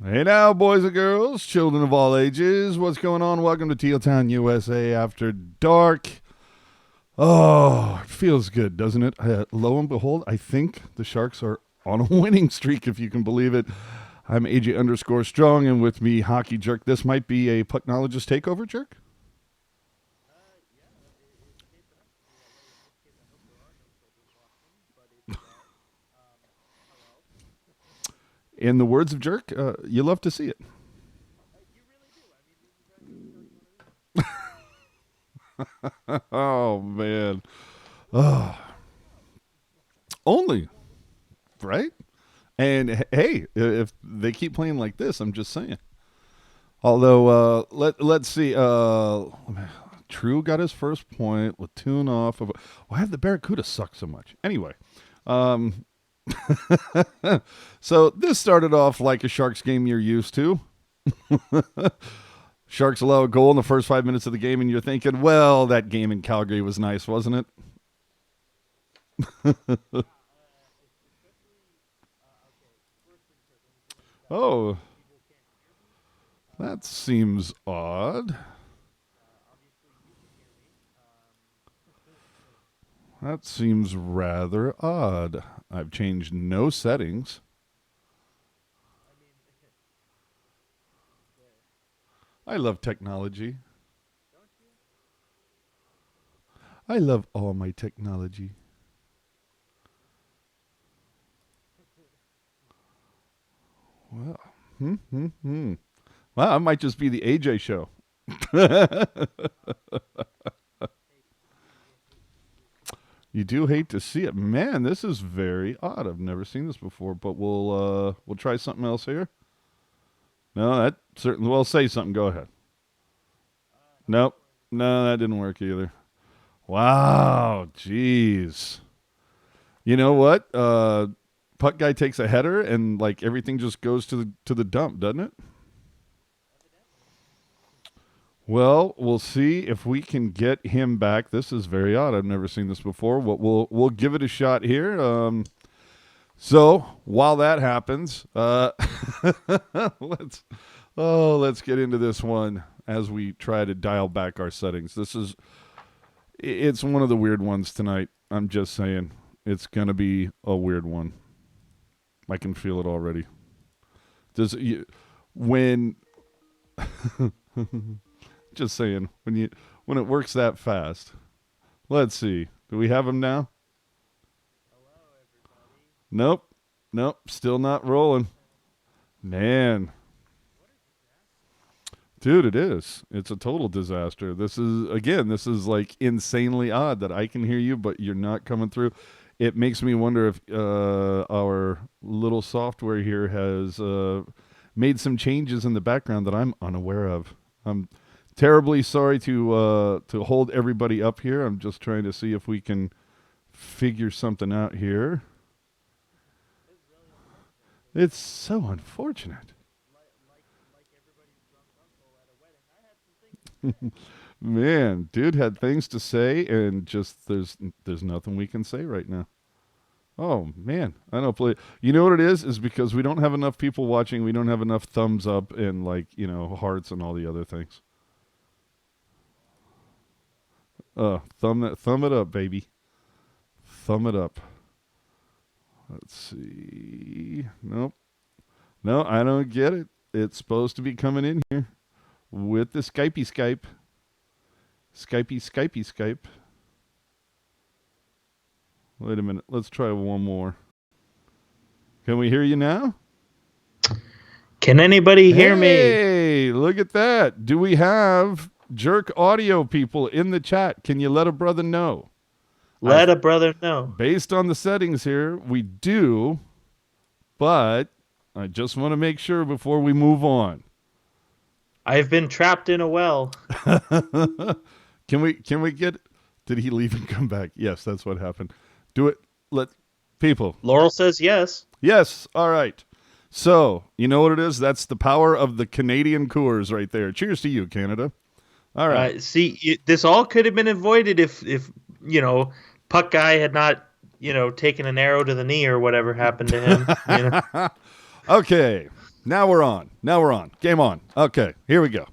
Hey now, boys and girls, children of all ages, what's going on? Welcome to Teal Town, USA After Dark. Oh, it feels good, doesn't it? Lo and behold, I think the Sharks are on a winning streak, if you can believe it. I'm AJ_Strong, and with me, Hockey Jerk. This might be a Pucknologist takeover, Jerk? In the words of Jerk, you love to see it. Oh, man. Oh. Only, right? And hey, if they keep playing like this, I'm just saying. Although, let's see. True got his first point. Letunov. Why have the Barracuda suck so much? Anyway, so this started off like a Sharks game you're used to. Sharks allow a goal in the first 5 minutes of the game, and you're thinking, well, that game in Calgary was nice, wasn't it? Oh, that seems odd. That seems rather odd. I've changed no settings. I love technology. I love all my technology. Well, Well, it might just be the AJ show. You do hate to see it, man. This is very odd. I've never seen this before, but we'll try something else here. No, that certainly. Well, say something. Go ahead. Nope. No, that didn't work either. Wow. Jeez. You know what? Puck guy takes a header and like everything just goes to the dump, doesn't it? Well, we'll see if we can get him back. This is very odd. I've never seen this before. We'll give it a shot here. So while that happens, let's get into this one as we try to dial back our settings. It's one of the weird ones tonight. I'm just saying, it's gonna be a weird one. I can feel it already. When just saying, when it works that fast. Let's see. Do we have him now? Nope. Still not rolling. Man. Dude, it is. It's a total disaster. This is like insanely odd that I can hear you, but you're not coming through. It makes me wonder if our little software here has made some changes in the background that I'm unaware of. I'm terribly sorry to hold everybody up here. I'm just trying to see if we can figure something out here. It's so unfortunate. Man, dude had things to say, and just there's nothing we can say right now. Oh man, I don't play. You know what it is because we don't have enough people watching. We don't have enough thumbs up and hearts and all the other things. Thumb it up, baby. Thumb it up. Let's see. Nope. No, I don't get it. It's supposed to be coming in here with the Skype. Skype. Wait a minute. Let's try one more. Can we hear you now? Can anybody hear me? Hey, look at that. Do we have Jerk audio people in the chat? Can you let a brother know? Let a brother know. Based on the settings here, we do, but I just want to make sure before we move on. I've been trapped in a well. Can we get? Did he leave and come back? Yes, that's what happened. Do it. Let people. Laurel says yes. Yes. All right. So you know what it is? That's the power of the Canadian Coors right there. Cheers to you, Canada. All right. This all could have been avoided if Puck guy had not taken an arrow to the knee or whatever happened to him. Okay. Now we're on. Game on. Okay, here we go.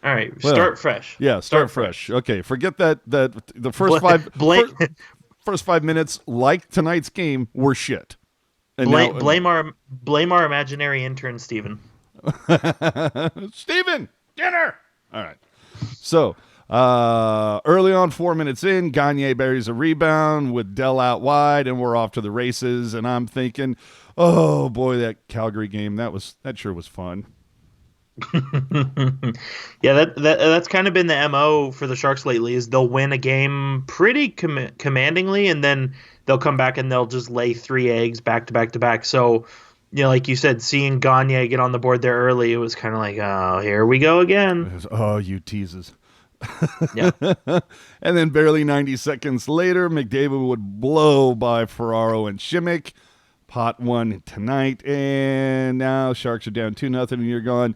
All right, Well, start fresh. Yeah, start fresh. Okay, forget that the first first 5 minutes, like tonight's game, were shit. And blame our imaginary intern Steven. Steven, dinner. All right. So early on, 4 minutes in, Gagne buries a rebound with Dell out wide, and we're off to the races. And I'm thinking, oh boy, that Calgary game, that sure was fun. Yeah, that's kind of been the MO for the Sharks lately. Is they'll win a game pretty commandingly, and then they'll come back and they'll just lay 3 eggs back to back to back. So, like you said, seeing Gagne get on the board there early, it was kind of like, oh, here we go again. Oh, you teases. Yeah. And then barely 90 seconds later, McDavid would blow by Ferraro and Shimmick. Pot won tonight, and now Sharks are down 2-0, and you're going,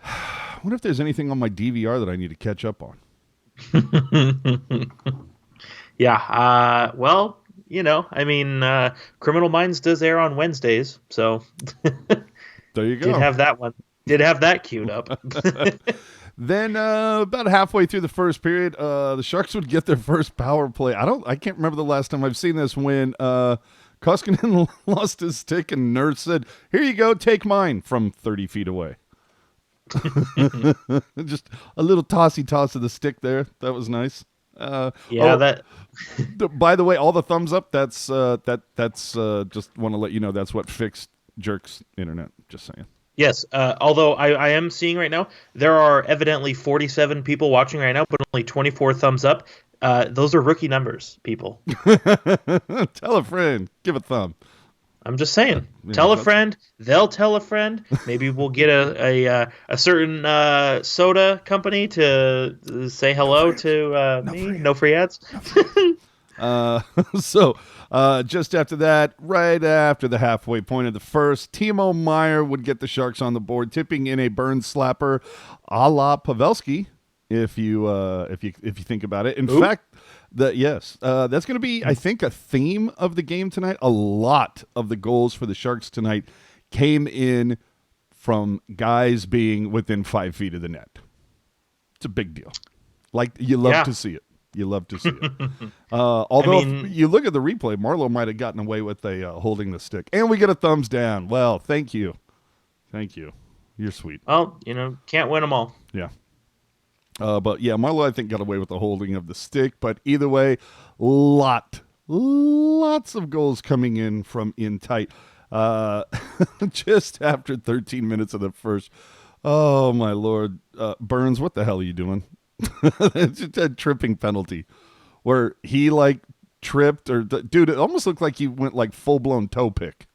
I wonder if there's anything on my DVR that I need to catch up on. Yeah. Well, Criminal Minds does air on Wednesdays, so there you go. Did have that one. Did have that queued up. Then about halfway through the first period, the Sharks would get their first power play. I can't remember the last time I've seen this when Koskinen lost his stick and Nurse said, "Here you go, take mine," from 30 feet away. Just a little toss of the stick there. That was nice. That. By the way, all the thumbs up. That's just want to let you know that's what fixed Jerk's internet. Just saying. Yes. Although I am seeing right now there are evidently 47 people watching right now, but only 24 thumbs up. Those are rookie numbers, people. Tell a friend. Give a thumb. I'm just saying. Tell a friend. They'll tell a friend. Maybe we'll get a certain soda company to say hello to me. No free ads. So just after that, right after the halfway point of the first, Timo Meier would get the Sharks on the board, tipping in a Burns slapper a la Pavelski. If you think about it, in fact, that's going to be, I think, a theme of the game tonight. A lot of the goals for the Sharks tonight came in from guys being within 5 feet of the net. It's a big deal. Like, you love to see it. You love to see it. Although, if you look at the replay, Marleau might have gotten away with holding the stick, and we get a thumbs down. Well, thank you. You're sweet. Well, can't win them all. Yeah. But yeah, Marleau, I think, got away with the holding of the stick. But either way, lots of goals coming in from in tight. Just after 13 minutes of the first. Oh, my Lord. Burns, what the hell are you doing? It's just a tripping penalty where he, tripped. Dude, it almost looked like he went, full-blown toe pick.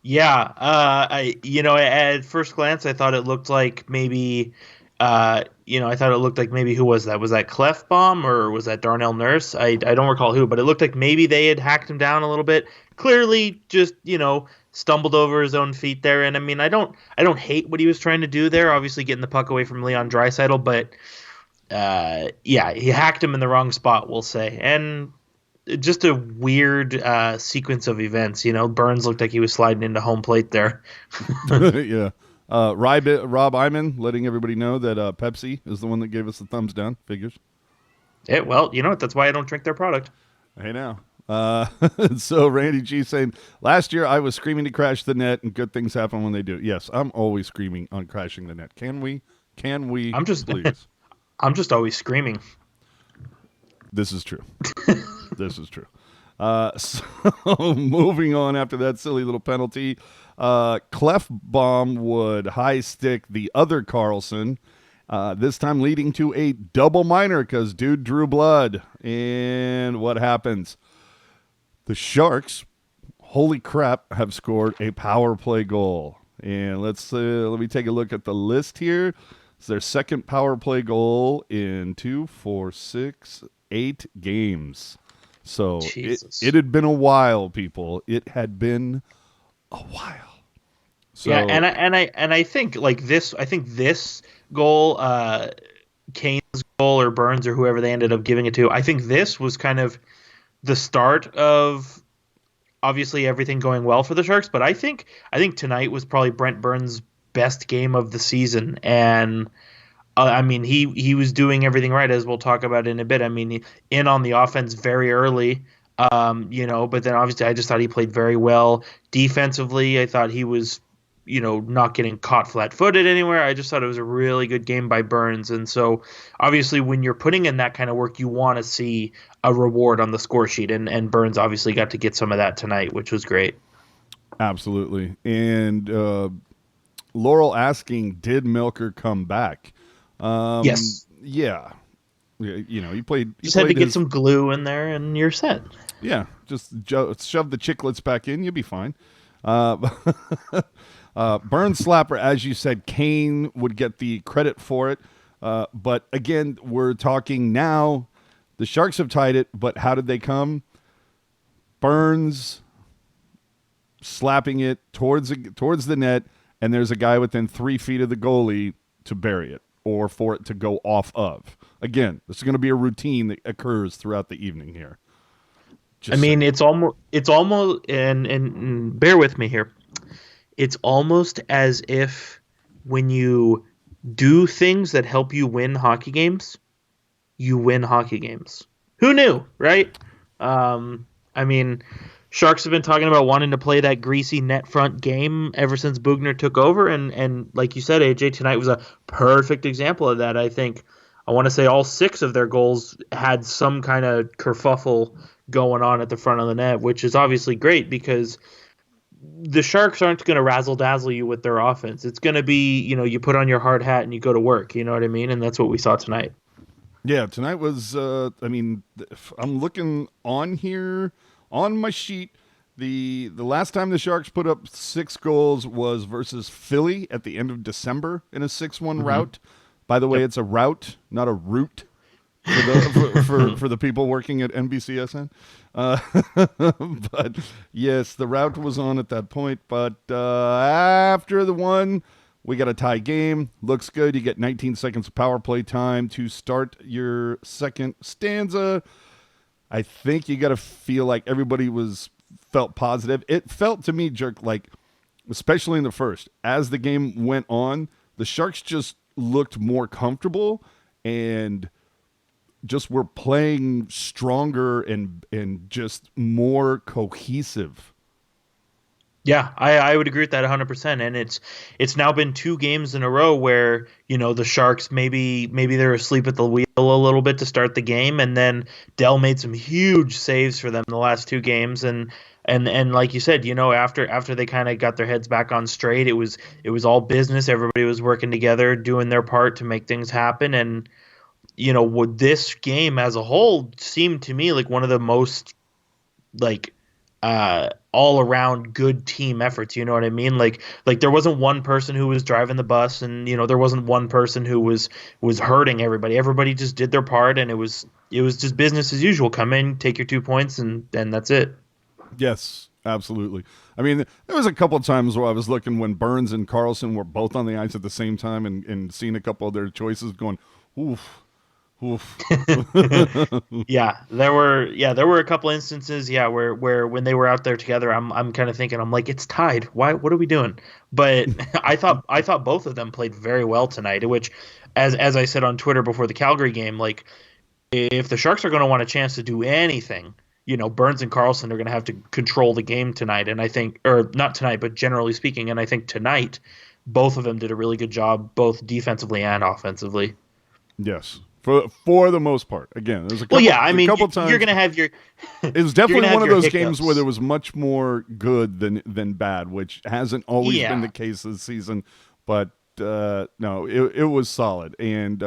Yeah. At first glance, I thought it looked like maybe... who was that? Was that Clefbaum or was that Darnell Nurse? I don't recall who, but it looked like maybe they had hacked him down a little bit. Clearly just, stumbled over his own feet there. And I don't hate what he was trying to do there, obviously getting the puck away from Leon Draisaitl, but he hacked him in the wrong spot, we'll say. And just a weird sequence of events, Burns looked like he was sliding into home plate there. Yeah. Rob Iman letting everybody know that Pepsi is the one that gave us the thumbs down. Figures. Yeah, well, you know what? That's why I don't drink their product. Hey, now. So Randy G saying, last year I was screaming to crash the net, and good things happen when they do. Yes, I'm always screaming on crashing the net. Can we? Please? I'm just always screaming. This is true. So moving on after that silly little penalty, Clefbaum would high stick the other Carlson, this time leading to a double minor because dude drew blood. And what happens? The Sharks, holy crap, have scored a power play goal. And let me take a look at the list here. It's their second power play goal in 2, 4, 6, 8 games. So it had been a while, people. It had been a while. So, yeah, and I think this. I think this goal, Kane's goal or Burns or whoever they ended up giving it to. I think this was kind of the start of obviously everything going well for the Sharks, but I think tonight was probably Brent Burns' best game of the season, and I mean, he was doing everything right, as we'll talk about in a bit. I mean, in on the offense very early, but then obviously I just thought he played very well defensively. I thought he was, not getting caught flat-footed anywhere. I just thought it was a really good game by Burns, and so obviously when you're putting in that kind of work, you want to see a reward on the score sheet, and Burns obviously got to get some of that tonight, which was great. Absolutely. And Laurel asking, did Milker come back? Yes, Yeah. He played. He just had to played get his, some glue in there, and you're set. Yeah, just shove the chiclets back in. You'll be fine. Uh, Burn slapper, as you said, Kane would get the credit for it. But again, we're talking now. The Sharks have tied it, but how did they come? Burns slapping it towards the net, and there's a guy within 3 feet of the goalie to bury it or for it to go off of. Again, this is going to be a routine that occurs throughout the evening here. I mean, it's almost, and bear with me here. It's almost as if when you do things that help you win hockey games, you win hockey games. Who knew, right? I mean, Sharks have been talking about wanting to play that greasy net front game ever since Bugner took over, and like you said, AJ, tonight was a perfect example of that. I think I want to say all 6 of their goals had some kind of kerfuffle going on at the front of the net, which is obviously great because the Sharks aren't going to razzle dazzle you with their offense. It's going to be, you put on your hard hat and you go to work. You know what I mean? And that's what we saw tonight. Yeah, tonight was. I'm looking on here on my sheet. The last time the Sharks put up 6 goals was versus Philly at the end of December in a 6-1 rout. By the way, It's a rout, not a route. For the people working at NBCSN. But yes, the route was on at that point. But after the one, we got a tie game. Looks good. You get 19 seconds of power play time to start your second stanza. I think you got to feel like everybody felt positive. It felt to me, Jerk, like, especially in the first, as the game went on, the Sharks just looked more comfortable and just were playing stronger and just more cohesive. Yeah, I would agree with that 100%. And it's now been 2 games in a row where, the Sharks maybe they're asleep at the wheel a little bit to start the game, and then Dell made some huge saves for them in the last 2 games, and like you said, after they kind of got their heads back on straight, it was all business. Everybody was working together, doing their part to make things happen, and this game as a whole seemed to me like one of the most like all around good team efforts. You know what I mean? Like there wasn't one person who was driving the bus, and there wasn't one person who was hurting everybody. Everybody just did their part, and it was just business as usual. Come in, take your 2 points, and that's it. Yes, absolutely. I mean, there was a couple of times where I was looking when Burns and Carlson were both on the ice at the same time and seeing a couple of their choices going, oof. Oof. There were a couple instances, where when they were out there together, I'm kind of thinking, I'm like, it's tied. Why? What are we doing? But I thought both of them played very well tonight. Which, as I said on Twitter before the Calgary game, like if the Sharks are going to want a chance to do anything, Burns and Carlson are going to have to control the game tonight. And I think, or not tonight, but generally speaking, and I think tonight, both of them did a really good job, both defensively and offensively. Yes. For the most part, again, there's a couple. Couple times you're gonna have your. It was definitely one of those hiccups. games where there was much more good than bad, which hasn't always been the case this season. But no, it was solid, and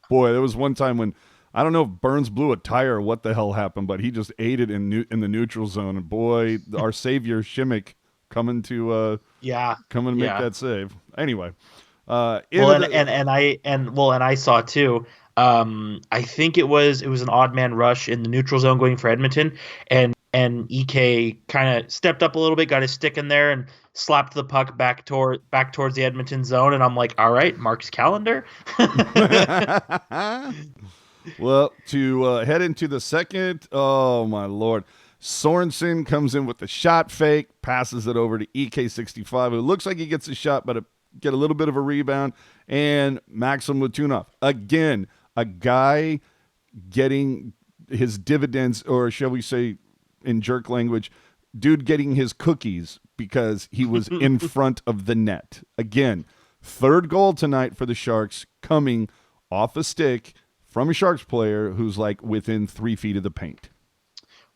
boy, there was one time when I don't know if Burns blew a tire or what the hell happened, but he just ate it in the neutral zone, and boy, our savior Shimmick coming to make that save. Anyway, I saw too. I think it was an odd man rush in the neutral zone going for Edmonton, and EK kind of stepped up a little bit, got his stick in there, and slapped the puck back towards the Edmonton zone. And I'm like, all right, Mark's calendar. Well, to head into the second, oh my Lord, Sorensen comes in with the shot fake, passes it over to EK65, who looks like he gets a shot, but get a little bit of a rebound. And Maxim Letunov, again, a guy getting his dividends, or shall we say in jerk language, dude getting his cookies because he was in front of the net. Again, third goal tonight for the Sharks coming off a stick from a Sharks player who's like within 3 feet of the paint.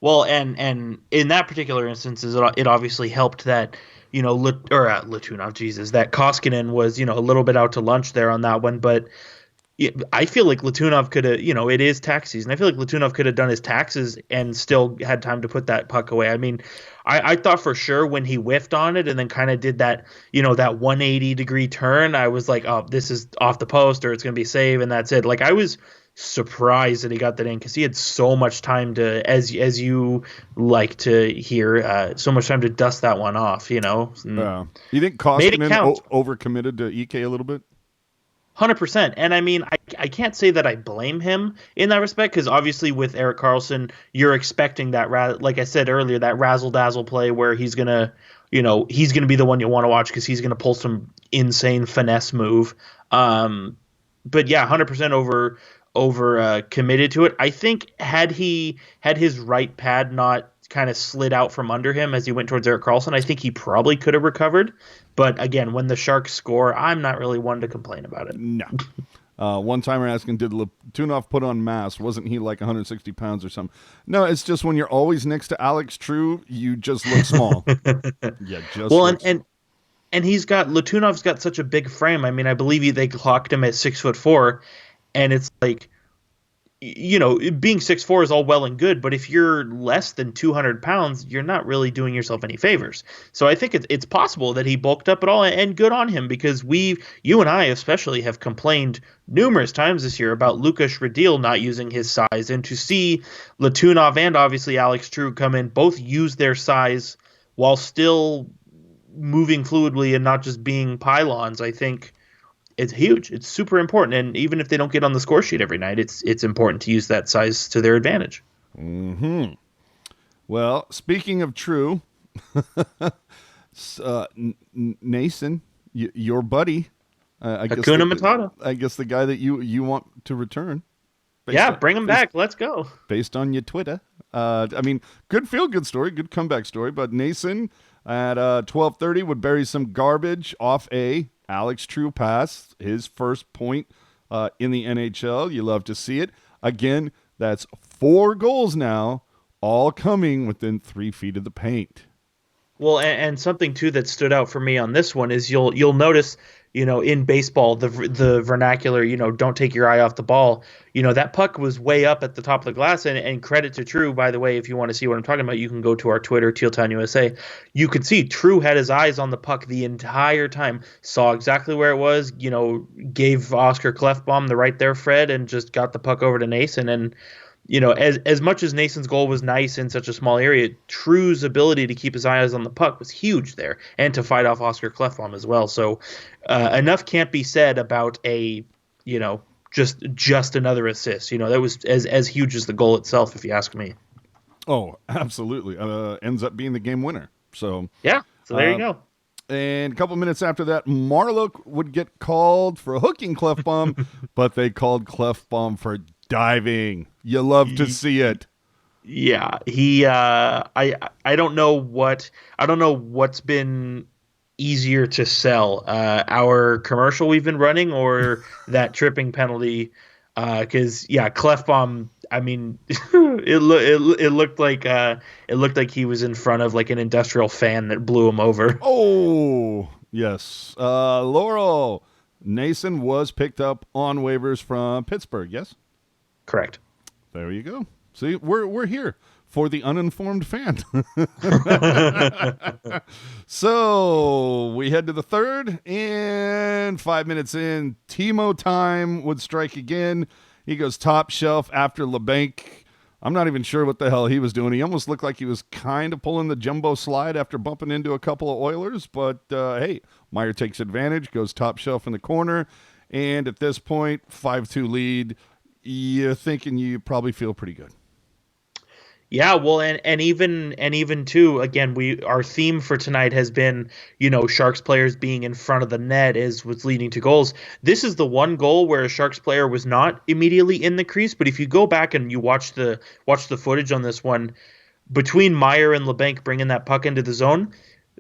Well, and in that particular instance, it obviously helped that Letunov, Jesus, that Koskinen was a little bit out to lunch there on that one, but I feel like Letunov could have, it is tax season. I feel like Letunov could have done his taxes and still had time to put that puck away. I mean, I thought for sure when he whiffed on it and then kind of did that, that 180-degree turn, I was like, oh, this is off the post or it's going to be save, and that's it. Like, I was surprised that he got that in because he had so much time to, as you like to hear, so much time to dust that one off, You think Koskinen overcommitted to EK a little bit? 100%. And I mean, I can't say that I blame him in that respect because obviously with Erik Karlsson, you're expecting that, like I said earlier, that razzle-dazzle play where he's going to be the one you want to watch because he's going to pull some insane finesse move. But yeah, 100% over committed to it. I think had his right pad not kind of slid out from under him as he went towards Erik Karlsson, I think he probably could have recovered. But again, when the Sharks score, I'm not really one to complain about it. No. One timer asking, did Letunov put on mass? Wasn't he like 160 pounds or something? No, it's just when you're always next to Alex True, you just look small. Yeah, just well, and Letunov's got such a big frame. I mean, I believe they clocked him at 6'4", and it's like, being 6'4" is all well and good, but if you're less than 200 pounds, you're not really doing yourself any favors. So I think it's possible that he bulked up at all, and good on him, because you and I especially have complained numerous times this year about Lukas Radil not using his size, and to see Letunov and obviously Alex True come in, both use their size while still moving fluidly and not just being pylons, I think it's huge. It's super important. And even if they don't get on the score sheet every night, it's important to use that size to their advantage. Mm-hmm. Well, speaking of True, Nason, your buddy, Hakuna Matata. I guess the guy that you want to return. Bring him back. Let's go. Based on your Twitter. I mean, good feel-good story, good comeback story. But Nason at 12:30 would bury some garbage off a Alex True pass, his first point in the NHL. You love to see it. Again, that's 4 goals now, all coming within 3 feet of the paint. Well, and something too that stood out for me on this one is you'll notice, in baseball, the vernacular, don't take your eye off the ball. That puck was way up at the top of the glass, and credit to True, by the way, if you want to see what I'm talking about, you can go to our Twitter, tealtownusa. You could see True had his eyes on the puck the entire time, saw exactly where it was, gave Oscar Klefbom the right there, Fred, and just got the puck over to Nason. And as much as Nason's goal was nice in such a small area, True's ability to keep his eyes on the puck was huge there, and to fight off Oscar Klefbom as well. So enough can't be said about a, just another assist. That was as huge as the goal itself, if you ask me. Oh, absolutely. Ends up being the game winner. So yeah. So there you go. And a couple minutes after that, Marlowe would get called for a hooking Klefbom, but they called Klefbom for diving. You love to see it. Yeah, he. I don't know what's been easier to sell, our commercial we've been running or that tripping penalty. Because Klefbom. I mean, it looked like he was in front of like an industrial fan that blew him over. Oh yes, Laurel Nason was picked up on waivers from Pittsburgh. Yes. Correct. There you go. See, we're here for the uninformed fan. So we head to the third, and 5 minutes in, Timo time would strike again. He goes top shelf after LeBanc. I'm not even sure what the hell he was doing. He almost looked like he was kind of pulling the jumbo slide after bumping into a couple of Oilers. But, hey, Meier takes advantage, goes top shelf in the corner. And at this point, 5-2 lead. You're thinking you probably feel pretty good. Yeah, well, and even too, again, we our theme for tonight has been, Sharks players being in front of the net is what's leading to goals. This is the one goal where a Sharks player was not immediately in the crease, but if you go back and you watch the footage on this one, between Meier and LeBanc bringing that puck into the zone,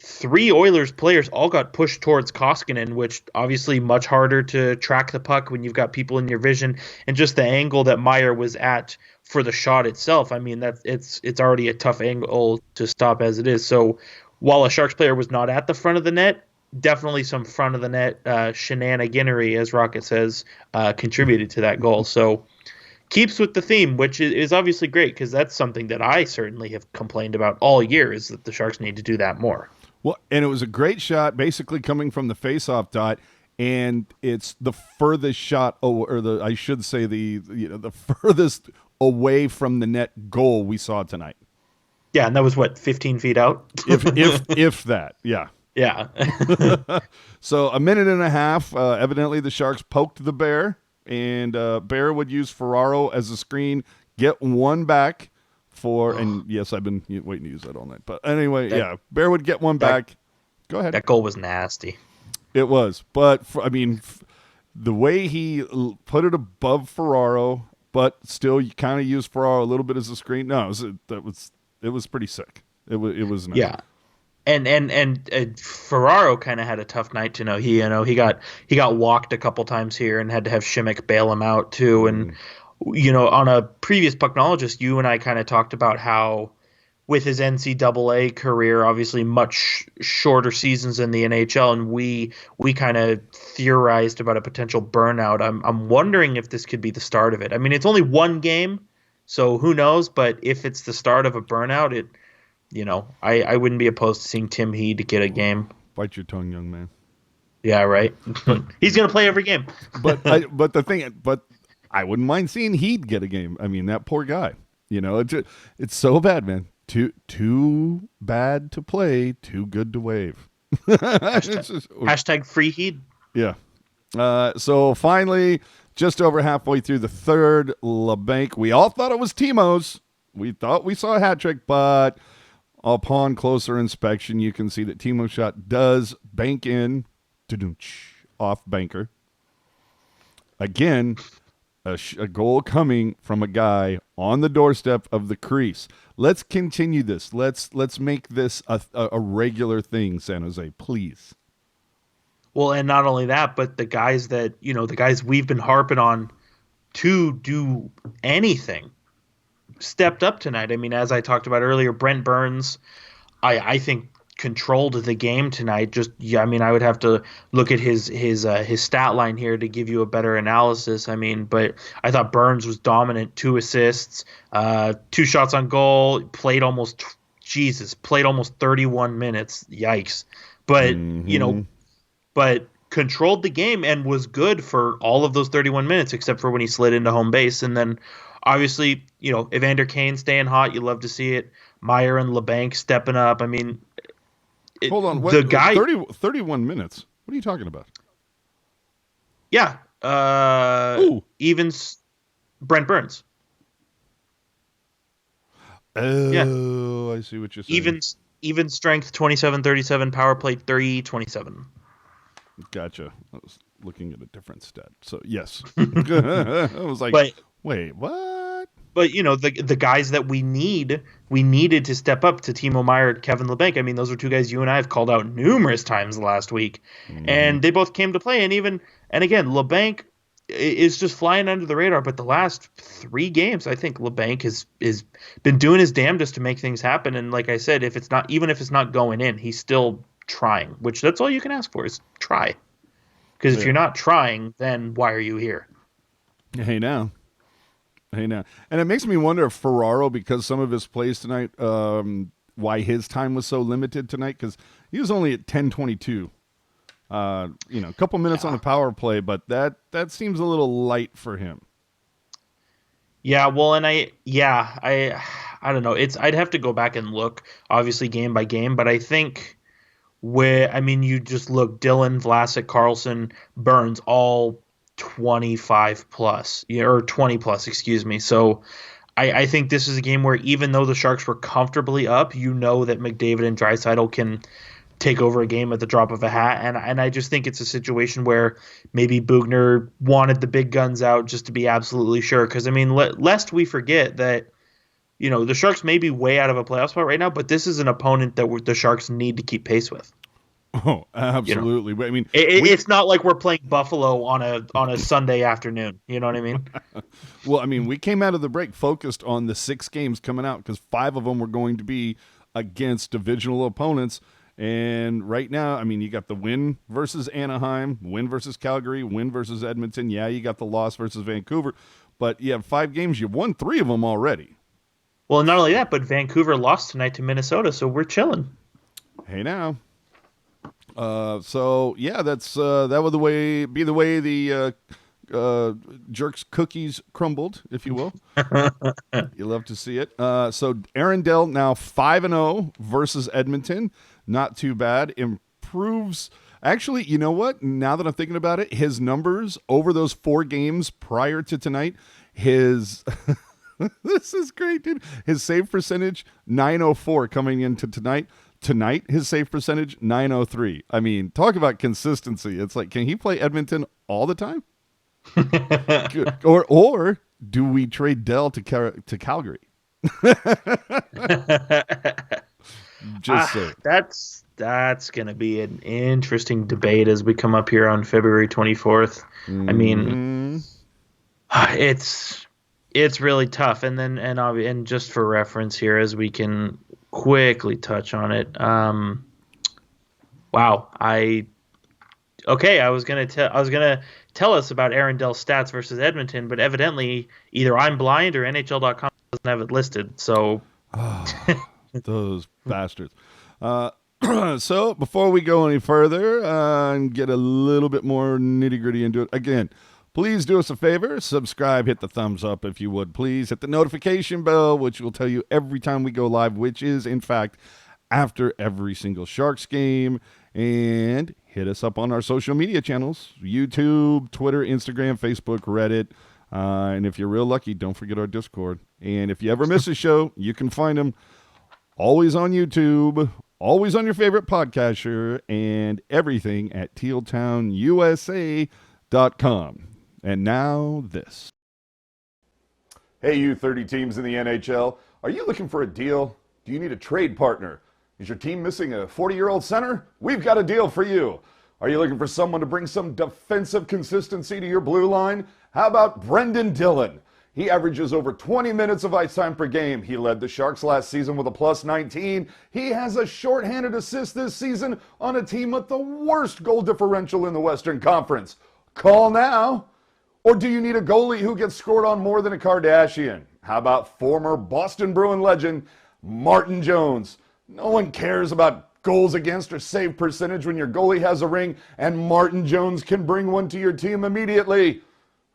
three Oilers players all got pushed towards Koskinen, which obviously much harder to track the puck when you've got people in your vision, and just the angle that Meier was at for the shot itself. I mean, that it's already a tough angle to stop as it is. So while a Sharks player was not at the front of the net, definitely some front of the net shenaniganery, as Rocket says, contributed to that goal. So keeps with the theme, which is obviously great because that's something that I certainly have complained about all year, is that the Sharks need to do that more. Well, and it was a great shot, basically coming from the faceoff dot, and it's the furthest shot, or I should say the furthest away from the net goal we saw tonight. Yeah, and that was what, 15 feet out? if that, yeah. Yeah. So a minute and a half. Evidently, the Sharks poked the bear, and Bear would use Ferraro as a screen, get one back. And yes, I've been waiting to use that all night. But anyway, Bear would get one back. Go ahead. That goal was nasty. It was. But, the way he put it above Ferraro, but still you kind of used Ferraro a little bit as a screen. No, it was pretty sick. It was nice. Yeah. And Ferraro kind of had a tough night to know. He got walked a couple times here and had to have Shimmick bail him out too. And on a previous Pucknologist, you and I kind of talked about how with his NCAA career, obviously much shorter seasons in the NHL, and we kind of theorized about a potential burnout. I'm wondering if this could be the start of it. I mean, it's only one game, so who knows? But if it's the start of a burnout, I wouldn't be opposed to seeing Tim Heed get a game. Bite your tongue, young man. Yeah, right. He's gonna play every game. But I wouldn't mind seeing Heed get a game. I mean, that poor guy. It's so bad, man. Too bad to play, too good to wave. Hashtag free Heed. Yeah. So finally, just over halfway through the third, LeBanc. We all thought it was Timo's. We thought we saw a hat trick, but upon closer inspection, you can see that Timo's shot does bank in, off banker. Again, a goal coming from a guy on the doorstep of the crease. Let's continue this. Let's make this a regular thing, San Jose, please. Well, and not only that, but the guys we've been harping on to do anything stepped up tonight. I mean, as I talked about earlier, Brent Burns, I think controlled the game tonight. I would have to look at his stat line here to give you a better analysis. But I thought Burns was dominant. 2 assists, 2 shots on goal. Played almost 31 minutes. Yikes! But but controlled the game and was good for all of those 31 minutes, except for when he slid into home base. And then, obviously, Evander Kane staying hot. You love to see it. Meier and LeBanc stepping up. I mean, hold on. The guy 31 minutes. What are you talking about? Yeah. Evens Brent Burns. Oh, yeah. I see what you're saying. Even strength 27-37, power play 3-27. Gotcha. I was looking at a different stat. So yes. I was like, wait, what? But the guys that we needed to step up to Timo Meier, Kevin LeBanc. I mean, those are 2 guys you and I have called out numerous times last week, and they both came to play. And again, LeBanc is just flying under the radar. But the last 3 games, I think LeBanc has been doing his damnedest to make things happen. And like I said, if it's not going in, he's still trying. Which that's all you can ask for is try. Because if you're not trying, then why are you here? Hey now. And it makes me wonder if Ferraro, because some of his plays tonight, why his time was so limited tonight, because he was only at 10:22. A couple minutes on the power play, but that seems a little light for him. Yeah, well, and I don't know. I'd have to go back and look, obviously game by game, but I think you just look Dylan, Vlasic, Carlson, Burns, all 25 plus, or 20 plus, excuse me. So I think this is a game where even though the Sharks were comfortably up, you know that McDavid and Draisaitl can take over a game at the drop of a hat. And I just think it's a situation where maybe Bugner wanted the big guns out just to be absolutely sure. Because, I mean, lest we forget that, the Sharks may be way out of a playoff spot right now, but this is an opponent that the Sharks need to keep pace with. Oh, absolutely. I mean, it's not like we're playing Buffalo on a Sunday afternoon. You know what I mean? Well, I mean, we came out of the break focused on the 6 games coming out because 5 of them were going to be against divisional opponents. And right now, I mean, you got the win versus Anaheim, win versus Calgary, win versus Edmonton. Yeah, you got the loss versus Vancouver, but you have 5 games. You've won 3 of them already. Well, not only that, but Vancouver lost tonight to Minnesota, so we're chilling. Hey now. So yeah, that's that would be the way the Jerks cookies crumbled, if you will. You love to see it. So Aaron Dell now 5-0 versus Edmonton. Not too bad. Improves. Actually, you know what? Now that I'm thinking about it, his numbers over those 4 games prior to tonight, his this is great, dude. His save percentage 904 coming into tonight. Tonight, his save percentage 903. I mean, talk about consistency. It's like, can he play Edmonton all the time? Good. Or do we trade Dell to Calgary? Just say that's going to be an interesting debate as we come up here on February 24th. I mean, it's really tough. And then and just for reference here, as we can quickly touch on it. Wow. I was gonna tell us about Aaron Dell's stats versus Edmonton, but evidently either I'm blind or NHL.com doesn't have it listed. So those bastards. So before we go any further and get a little bit more nitty gritty into it, again, please do us a favor, subscribe, hit the thumbs up if you would, please. Hit the notification bell, which will tell you every time we go live, which is, in fact, after every single Sharks game. And hit us up on our social media channels, YouTube, Twitter, Instagram, Facebook, Reddit. And if you're real lucky, don't forget our Discord. And if you ever miss a show, you can find them always on YouTube, always on your favorite podcatcher, and everything at tealtownusa.com. And now this. Hey, you 30 teams in the NHL. Are you looking for a deal? Do you need a trade partner? Is your team missing a 40-year-old center? We've got a deal for you. Are you looking for someone to bring some defensive consistency to your blue line? How about Brendan Dillon? He averages over 20 minutes of ice time per game. He led the Sharks last season with a plus 19. He has a shorthanded assist this season on a team with the worst goal differential in the Western Conference. Call now. Or do you need a goalie who gets scored on more than a Kardashian? How about former Boston Bruin legend Martin Jones? No one cares about goals against or save percentage when your goalie has a ring and Martin Jones can bring one to your team immediately.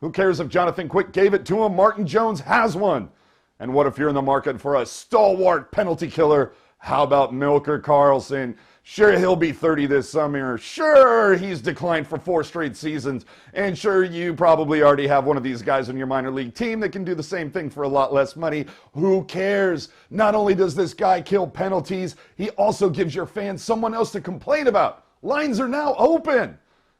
Who cares if Jonathan Quick gave it to him? Martin Jones has one. And what if you're in the market for a stalwart penalty killer? How about Milker Karlsson? Sure, he'll be 30 this summer. Sure, he's declined for 4 straight seasons. And sure, you probably already have one of these guys on your minor league team that can do the same thing for a lot less money. Who cares? Not only does this guy kill penalties, he also gives your fans someone else to complain about. Lines are now open.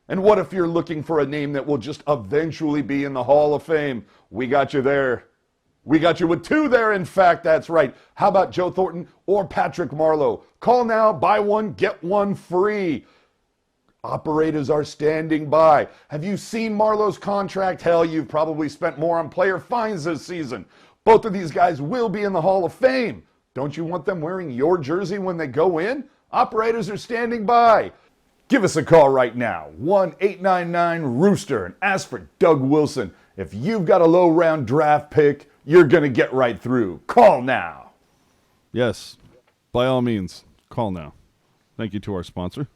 And what if you're looking for a name that will just eventually be in the Hall of Fame? We got you there. We got you with 2 there, in fact, that's right. How about Joe Thornton or Patrick Marleau? Call now, buy one, get one free. Operators are standing by. Have you seen Marleau's contract? Hell, you've probably spent more on player fines this season. Both of these guys will be in the Hall of Fame. Don't you want them wearing your jersey when they go in? Operators are standing by. Give us a call right now, 1-899-ROOSTER, and ask for Doug Wilson. If you've got a low-round draft pick, you're going to get right through. Call now. Yes, by all means, call now. Thank you to our sponsor.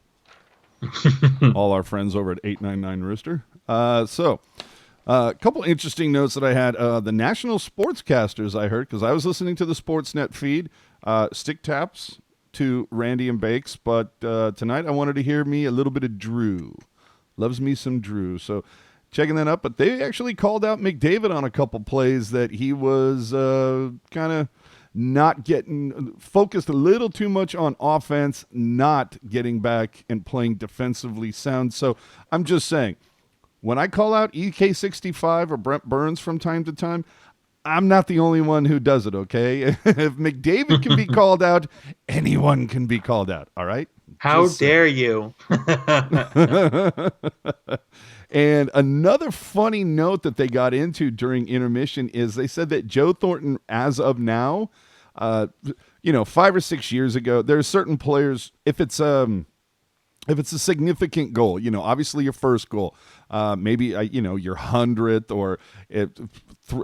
All our friends over at 899-Rooster. So, a couple interesting notes that I had. The national sportscasters I heard, because I was listening to the Sportsnet feed, stick taps to Randy and Bakes, but tonight I wanted to hear me a little bit of Drew. Loves me some Drew. So checking that up. But they actually called out McDavid on a couple plays that he was kind of not getting focused a little too much on offense, not getting back and playing defensively sound. So I'm just saying, when I call out EK65 or Brent Burns from time to time, I'm not the only one who does it, okay? If McDavid can be called out, anyone can be called out, all right? How dare you? And another funny note that they got into during intermission is they said that Joe Thornton, as of now, 5 or 6 years ago, there's certain players, if it's a significant goal, obviously your first goal, maybe your 100th or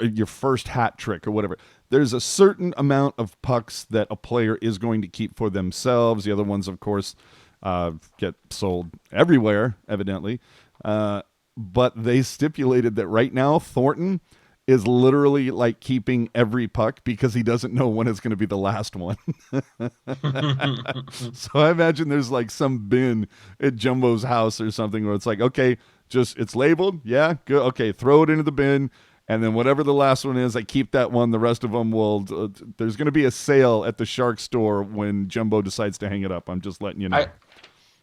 your first hat trick or whatever. There's a certain amount of pucks that a player is going to keep for themselves. The other ones, of course, get sold everywhere, evidently. But they stipulated that right now Thornton is literally like keeping every puck because he doesn't know when it's going to be the last one. So I imagine there's like some bin at Jumbo's house or something where it's like, okay, it's labeled. Yeah, good. Okay, throw it into the bin. And then whatever the last one is, I keep that one. The rest of them will. There's going to be a sale at the Shark store when Jumbo decides to hang it up. I'm just letting you know.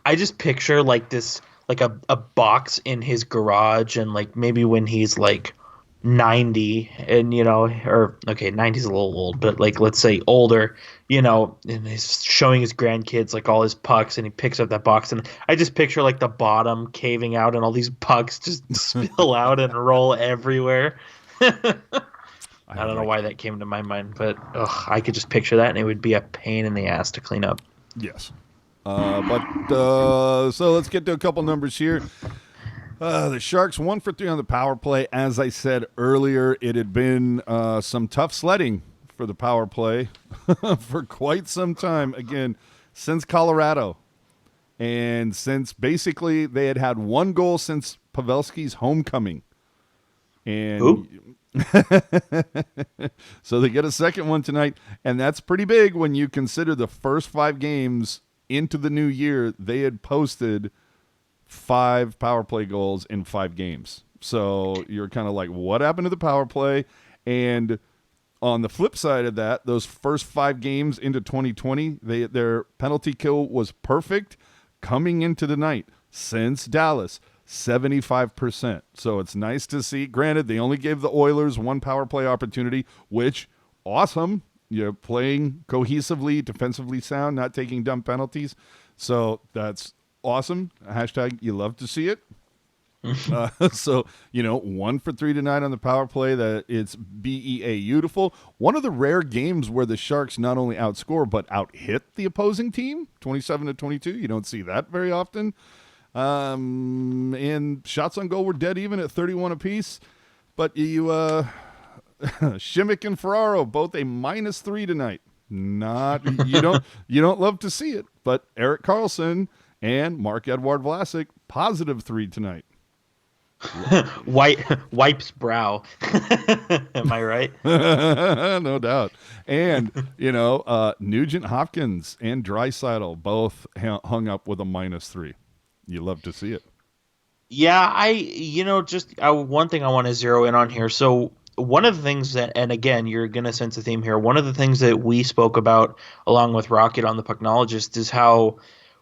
I just picture like this, like a box in his garage, and like maybe when he's like 90, and 90 is a little old, but like let's say older, and he's showing his grandkids like all his pucks, and he picks up that box, and I just picture like the bottom caving out, and all these pucks just spill out and roll everywhere. I don't know why that came to my mind, but I could just picture that, and it would be a pain in the ass to clean up. Yes. So let's get to a couple numbers here. The Sharks 1 for 3 on the power play. As I said earlier, it had been some tough sledding for the power play for quite some time. Again, since Colorado. And since basically they had one goal since Pavelski's homecoming. And so they get a second one tonight. And that's pretty big when you consider the first 5 games into the new year, they had posted 5 power play goals in 5 games. So you're kind of like, what happened to the power play? And on the flip side of that, those first 5 games into 2020, their penalty kill was perfect coming into the night since Dallas, 75%. So it's nice to see. Granted, they only gave the Oilers 1 power play opportunity, which awesome. You're playing cohesively, defensively sound, not taking dumb penalties. So that's awesome. Hashtag you love to see it. So 1 for 3 tonight on the power play. That it's BEA beautiful. One of the rare games where the Sharks not only outscore but out-hit the opposing team, 27-22. You don't see that very often. And shots on goal were dead even at 31 apiece. But Shimmick and Ferraro both a -3 tonight. You don't love to see it, but Erik Karlsson and Marc-Edouard Vlasic +3 tonight. Wipes brow. Am I right? No doubt. And Nugent Hopkins and Draisaitl both hung up with a -3. You love to see it. Yeah, one thing I want to zero in on here. So one of the things that, and again, you're going to sense a theme here. One of the things that we spoke about along with Rocket on the Pucknologist is how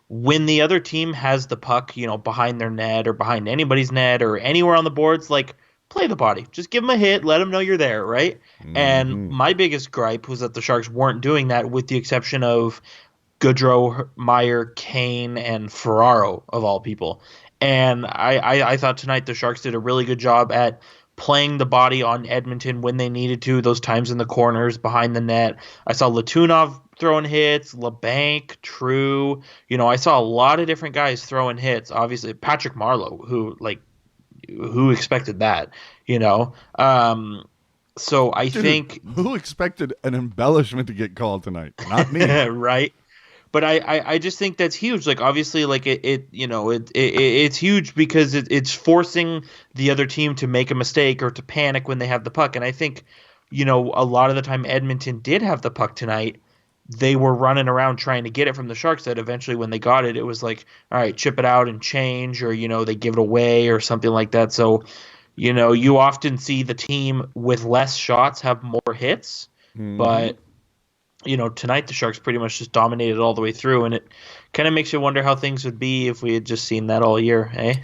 when the other team has the puck, behind their net or behind anybody's net or anywhere on the boards, like play the body, just give them a hit, let them know you're there, right? Mm-hmm. And my biggest gripe was that the Sharks weren't doing that, with the exception of Goodrow, Meier, Kane, and Ferraro of all people. And I thought tonight the Sharks did a really good job at playing the body on Edmonton when they needed to, those times in the corners behind the net. I saw Letunov throwing hits, LeBanc, True. I saw a lot of different guys throwing hits. Obviously, Patrick Marleau, who expected that, So I think who expected an embellishment to get called tonight? Not me, right? But I just think that's huge. Like obviously, like it's huge because it's forcing the other team to make a mistake or to panic when they have the puck. And I think, a lot of the time Edmonton did have the puck tonight. They were running around trying to get it from the Sharks. That eventually, when they got it, it was like, all right, chip it out and change, or they give it away or something like that. So, You often see the team with less shots have more hits, Hmm. but tonight the Sharks pretty much just dominated all the way through, and it kind of makes you wonder how things would be if we had just seen that all year, eh?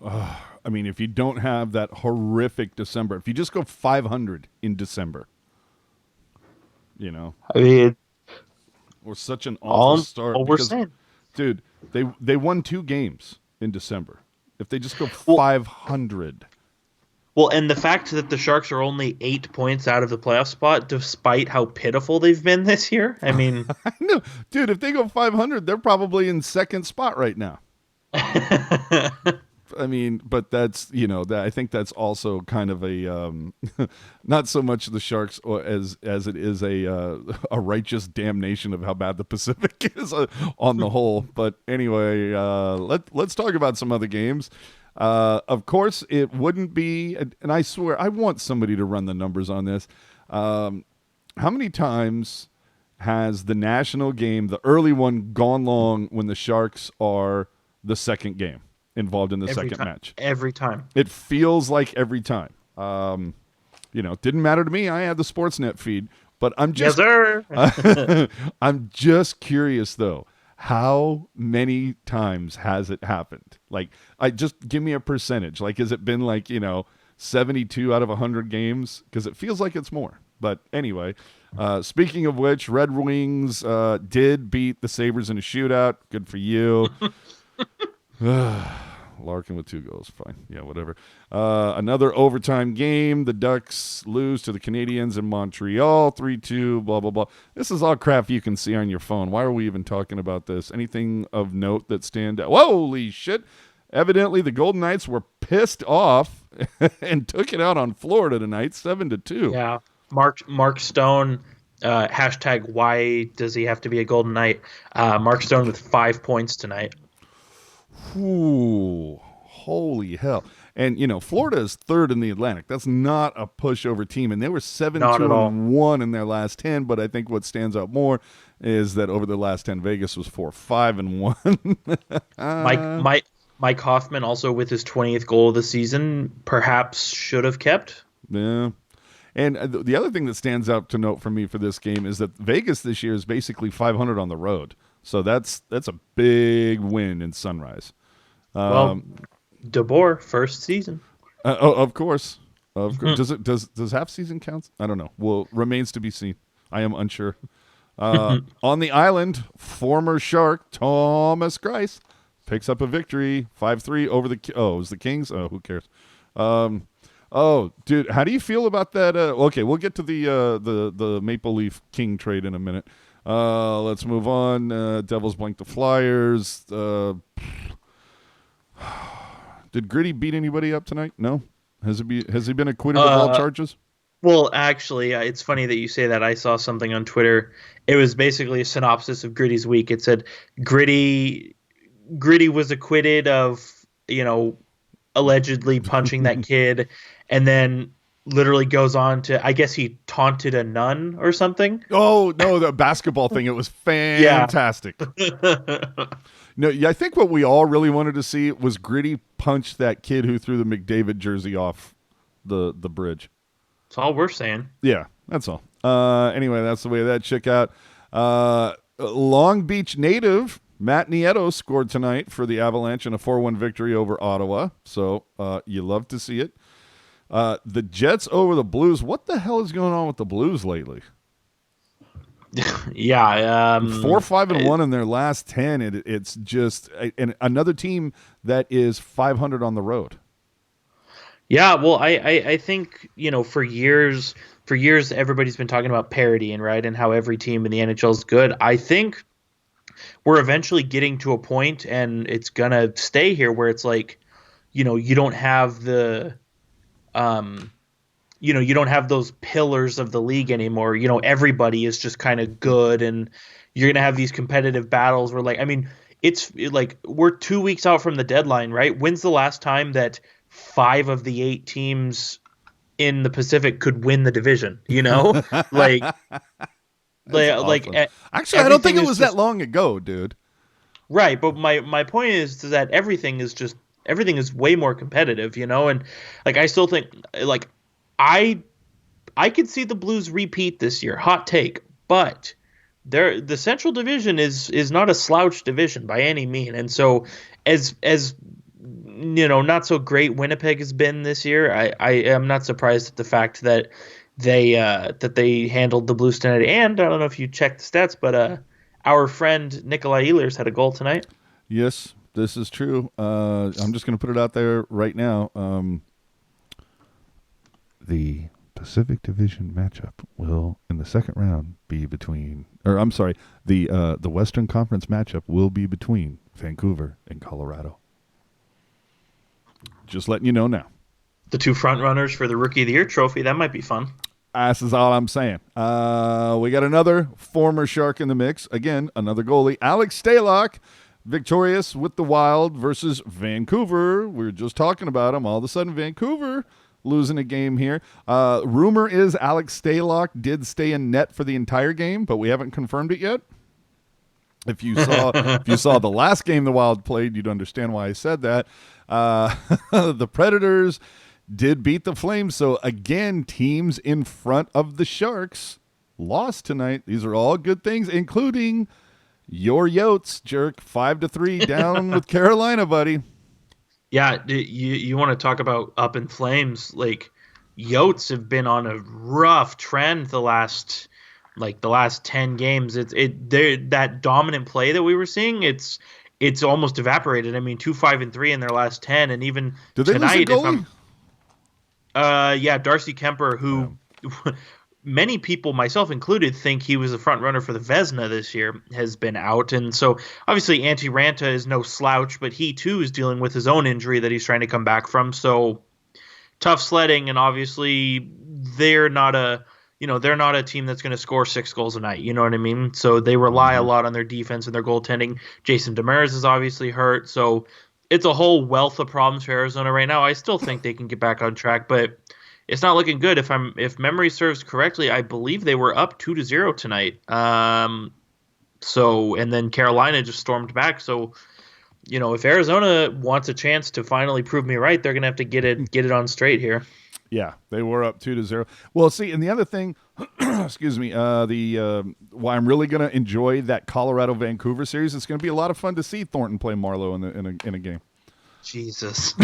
I mean, if you don't have that horrific December, if you just go 500 in December, you know, I mean, or such an awful start all we're because, saying. dude, they won 2 games in December. If they just go Well, 500, and the fact that the Sharks are only 8 points out of the playoff spot, despite how pitiful they've been this year. I mean, I know, dude. If they go 500, they're probably in second spot right now. I mean, but that's that I think that's also kind of a not so much the Sharks as it is a righteous damnation of how bad the Pacific is on the whole. But anyway, let's talk about some other games. Of course, it wouldn't be, and I swear I want somebody to run the numbers on this. How many times has the national game, the early one, gone long when the Sharks are the second game involved in the every second time. match? Every time. It feels like every time. It didn't matter to me. I had the Sportsnet feed, but Yes, sir. I'm just curious though. How many times has it happened? Like, I just give me a percentage. Like, has it been like 72 out of 100 games? Because it feels like it's more. But anyway, speaking of which, Red Wings did beat the Sabres in a shootout. Good for you. Larkin with 2 goals. Fine. Yeah, whatever. Another overtime game. The Ducks lose to the Canadiens in Montreal 3-2, blah, blah, blah. This is all crap you can see on your phone. Why are we even talking about this? Anything of note that stand out? Holy shit. Evidently, the Golden Knights were pissed off and took it out on Florida tonight, 7-2. Yeah. Mark Stone, hashtag why does he have to be a Golden Knight? Mark Stone with 5 points tonight. Ooh, holy hell. And, Florida is third in the Atlantic. That's not a pushover team. And they were 7 Not 2 at all. and 1 in their last 10. But I think what stands out more is that over the last 10, Vegas was 4 5 and 1. Mike Mike Mike Hoffman also with his 20th goal of the season perhaps should have kept. Yeah. And the other thing that stands out to note for me for this game is that Vegas this year is basically 500 on the road. So that's a big win in Sunrise. Well, DeBoer first season. Of course. Of course. Does half season count? I don't know. Well, remains to be seen. I am unsure. On the island, former Shark Thomas Greiss picks up a victory, 5-3 over the. Oh, it was the Kings. Oh, who cares? Oh, dude, how do you feel about that? Okay, we'll get to the Maple Leaf King trade in a minute. Let's move on. Devils blank the Flyers. Did Gritty beat anybody up tonight? No. Has he been acquitted of all charges? Well, actually, it's funny that you say that. I saw something on Twitter. It was basically a synopsis of Gritty's week. It said Gritty was acquitted of, allegedly punching that kid, and then literally goes on to, I guess he taunted a nun or something. Oh, no, the basketball thing. It was fantastic. No, yeah, I think what we all really wanted to see was Gritty punch that kid who threw the McDavid jersey off the bridge. That's all we're saying. Yeah, that's all. Anyway, that's the way that shook out. Long Beach native Matt Nieto scored tonight for the Avalanche in a 4-1 victory over Ottawa. So you love to see it. The Jets over the Blues. What the hell is going on with the Blues lately? Yeah, 4-5-1 in their last 10. It's just and another team that is 500 on the road. Yeah, well, I think for years everybody's been talking about parity and how every team in the NHL is good. I think we're eventually getting to a point, and it's gonna stay here, where it's like, you don't have the you don't have those pillars of the league anymore. Everybody is just kind of good, and you're going to have these competitive battles where, it's like we're 2 weeks out from the deadline, right? When's the last time that 5 of the 8 teams in the Pacific could win the division? Like, actually, I don't think it was that long ago, dude. Right, but my point is that everything is way more competitive, and like I still think like I I could see the Blues repeat this year. Hot take, but the Central Division is not a slouch division by any mean, and so as not so great Winnipeg has been this year. I am not surprised at the fact that they handled the Blues tonight. And I don't know if you checked the stats, but our friend Nikolai Ehlers had a goal tonight. Yes, this is true. I'm just going to put it out there right now. The Pacific Division matchup will, in the second round, be between, or I'm sorry, the Western Conference matchup will be between Vancouver and Colorado. Just letting you know now. The two front runners for the Rookie of the Year trophy. That might be fun. This is all I'm saying. We got another former Shark in the mix. Again, another goalie, Alex Stalock, victorious with the Wild versus Vancouver. We were just talking about him. All of a sudden, Vancouver losing a game here. Rumor is Alex Stalock did stay in net for the entire game, but we haven't confirmed it yet. If you saw the last game the Wild played, you'd understand why I said that. The Predators did beat the Flames. So, again, teams in front of the Sharks lost tonight. These are all good things, including your Yotes, Jerk. 5-3 down with Carolina, buddy. Yeah, you want to talk about up in flames? Like, Yotes have been on a rough trend the last 10 games. That dominant play that we were seeing, it's almost evaporated. I mean, 2-5-3 in their last 10, and even did they tonight, lose a goalie? Darcy Kemper, who many people, myself included, think he was a front runner for the Vezina this year, has been out. And so obviously Antti Ranta is no slouch, but he too is dealing with his own injury that he's trying to come back from. So tough sledding, and obviously they're not a team that's going to score 6 goals a night. You know what I mean? So they rely a lot on their defense and their goaltending. Jason Demers is obviously hurt. So it's a whole wealth of problems for Arizona right now. I still think they can get back on track, but it's not looking good. If memory serves correctly, I believe they were up 2-0 tonight. And then Carolina just stormed back. So, if Arizona wants a chance to finally prove me right, they're going to have to get it on straight here. Yeah, they were up 2-0. Well, see, and the other thing, excuse me, why I'm really going to enjoy that Colorado-Vancouver series, it's going to be a lot of fun to see Thornton play Marleau in a game. Jesus.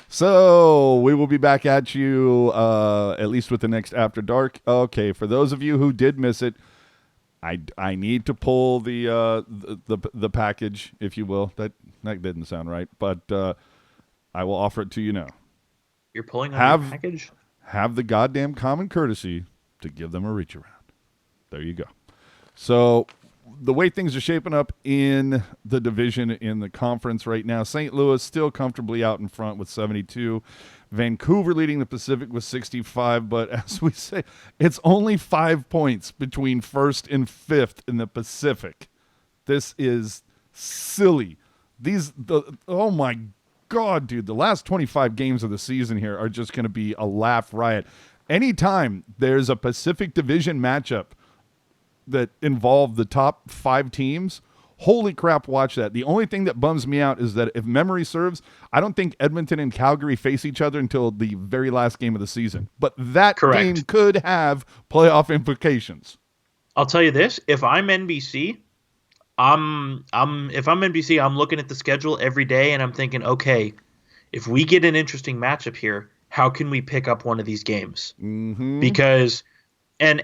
So we will be back at you at least with the next After Dark. Okay, for those of you who did miss it, I need to pull the package, if you will. That didn't sound right, but I will offer it to you now. You're pulling on the package? Have the goddamn common courtesy to give them a reach around. There you go. So the way things are shaping up in the division in the conference right now, St. Louis still comfortably out in front with 72. Vancouver leading the Pacific with 65. But as we say, it's only 5 points between first and fifth in the Pacific. This is silly. Oh my God, dude, the last 25 games of the season here are just going to be a laugh riot. Anytime there's a Pacific Division matchup that involve the top 5 teams, holy crap, watch that. The only thing that bums me out is that if memory serves, I don't think Edmonton and Calgary face each other until the very last game of the season. But that game could have playoff implications. I'll tell you this, if I'm NBC, I'm looking at the schedule every day and I'm thinking, okay, if we get an interesting matchup here, how can we pick up one of these games? Mm-hmm. Because, and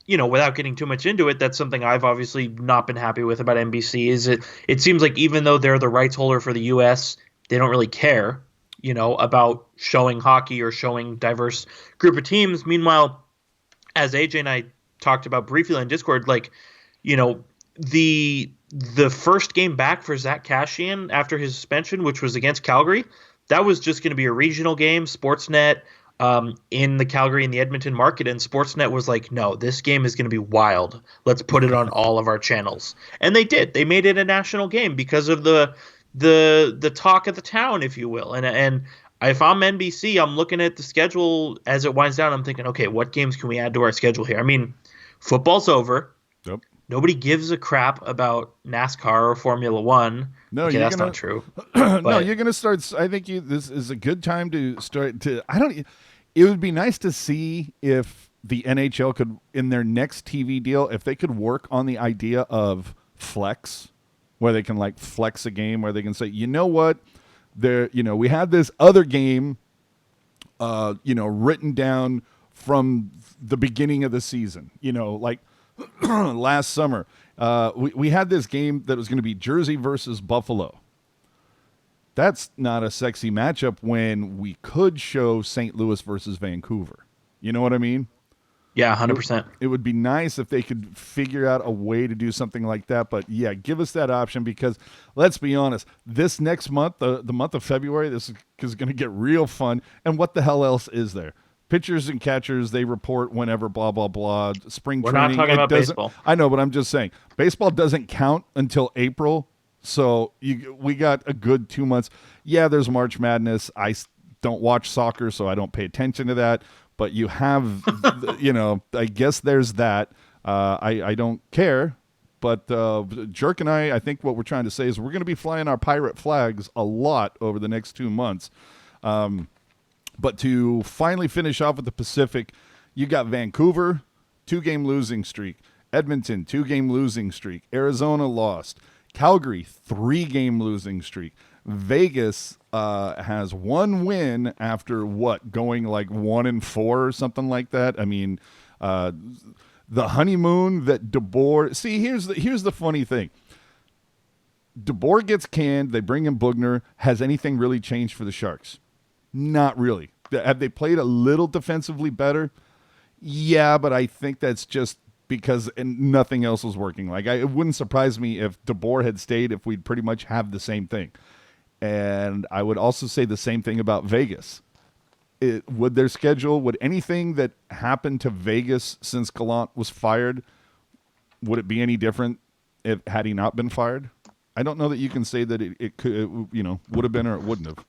without getting too much into it, that's something I've obviously not been happy with about NBC. Is it seems like even though they're the rights holder for the U.S., they don't really care, about showing hockey or showing diverse group of teams. Meanwhile, as AJ and I talked about briefly on Discord, the first game back for Zach Kassian after his suspension, which was against Calgary, that was just going to be a regional game, Sportsnet, in the Calgary and the Edmonton market, and Sportsnet was like, no, this game is going to be wild. Let's put it on all of our channels. And they did. They made it a national game because of the talk of the town, if you will. And if I'm NBC, I'm looking at the schedule as it winds down. I'm thinking, okay, what games can we add to our schedule here? I mean, football's over. Yep. nobody gives a crap about NASCAR or Formula One. No, Okay, you're that's gonna not true. no, But you're gonna start. I think this is a good time to start to. I don't. It would be nice to see if the NHL could, in their next TV deal, if they could work on the idea of flex, where they can like flex a game, where they can say, you know what, we had this other game, written down from the beginning of the season. Like last summer, we had this game that was going to be Jersey versus Buffalo. That's not a sexy matchup when we could show St. Louis versus Vancouver. You know what I mean? yeah, It, 100%. it would be nice if they could figure out a way to do something like that. But yeah, give us that option because let's be honest, this next month, the month of February, this is going to get real fun. And what the hell else is there? Pitchers and catchers, they report whenever, blah, blah, blah. Spring We're not training. talking It about doesn't. baseball. I know, but I'm just saying. Baseball doesn't count until April. So we got a good 2 months. Yeah, there's March Madness. Don't watch soccer, so I don't pay attention to that. But you have, I guess there's that. I don't care. But Jerk and I think what we're trying to say is we're going to be flying our pirate flags a lot over the next 2 months. But to finally finish off with the Pacific, you got Vancouver, 2-game losing streak. Edmonton, 2-game losing streak. Arizona lost. Calgary, 3-game losing streak. Vegas has 1 win after going like 1-4 or something like that. I mean, the honeymoon that DeBoer. See, here's the funny thing. DeBoer gets canned. They bring in Bugner. Has anything really changed for the Sharks? Not really. Have they played a little defensively better? Yeah, but I think that's just because nothing else was working. Like, it wouldn't surprise me if DeBoer had stayed if we'd pretty much have the same thing. And I would also say the same thing about Vegas. Would anything that happened to Vegas since Gallant was fired, would it be any different had he not been fired? I don't know that you can say that it could, would have been or it wouldn't have.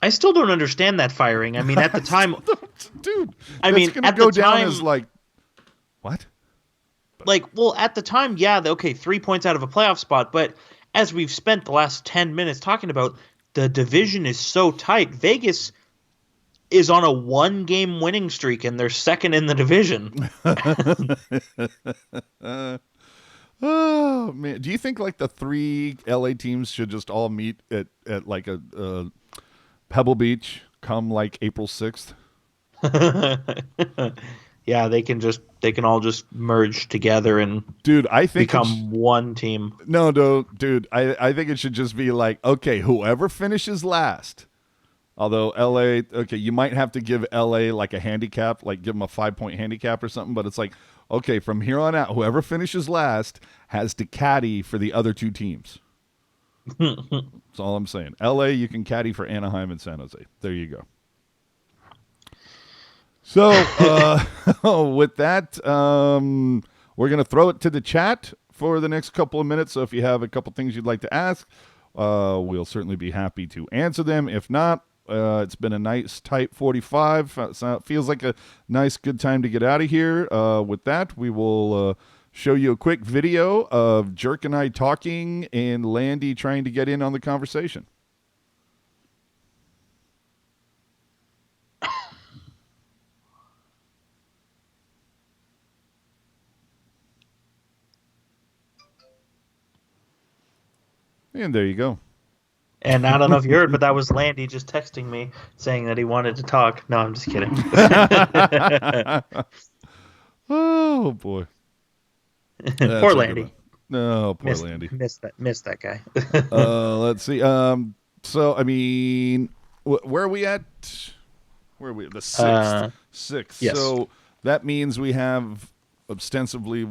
I still don't understand that firing. I mean, at the time, dude, I that's mean, gonna at go the down time, as like what? well, at the time, yeah, okay, 3 points out of a playoff spot, but as we've spent the last 10 minutes talking about, the division is so tight. Vegas is on a 1-game winning streak, and they're second in the division. Oh man, do you think like the 3 LA teams should just all meet at like a Pebble Beach come like April 6th? Yeah, they can all just merge together and Dude, I think become one team. no, dude, I think it should just be like, okay, whoever finishes last. Although LA, okay, you might have to give LA like a handicap, like give them a 5-point handicap or something. But it's like, okay, from here on out, whoever finishes last has to caddy for the other 2 teams. That's all I'm saying. LA, you can caddy for Anaheim and San Jose. There you go. So with that, we're going to throw it to the chat for the next couple of minutes. So if you have a couple things you'd like to ask, we'll certainly be happy to answer them. If not, it's been a nice tight 45. So it feels like a nice, good time to get out of here. With that, we will show you a quick video of Jerk and I talking and Landy trying to get in on the conversation. And there you go. And I don't know if you heard, but that was Landy just texting me saying that he wanted to talk. No, I'm just kidding. Oh boy. Poor Landy. No, poor Landy. Missed that guy. Let's see. So I mean, where are we at? Where are we? The 6th. 6th. Yes. So that means we have ostensibly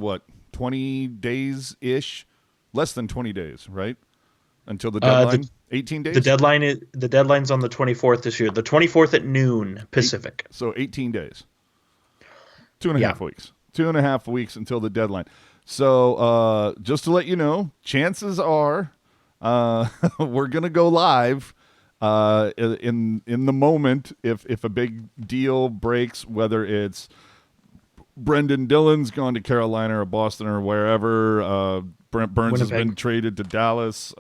20 days ish, less than 20 days, right? Until the deadline. 18 days. The deadline's on the 24th this year. The 24th at noon Pacific. So 18 days. 2.5 weeks. 2.5 weeks until the deadline. So just to let you know, chances are we're gonna go live in the moment if a big deal breaks, whether it's Brendan Dillon's gone to Carolina or Boston or wherever. Brent Burns has Winnipeg. been traded to Dallas.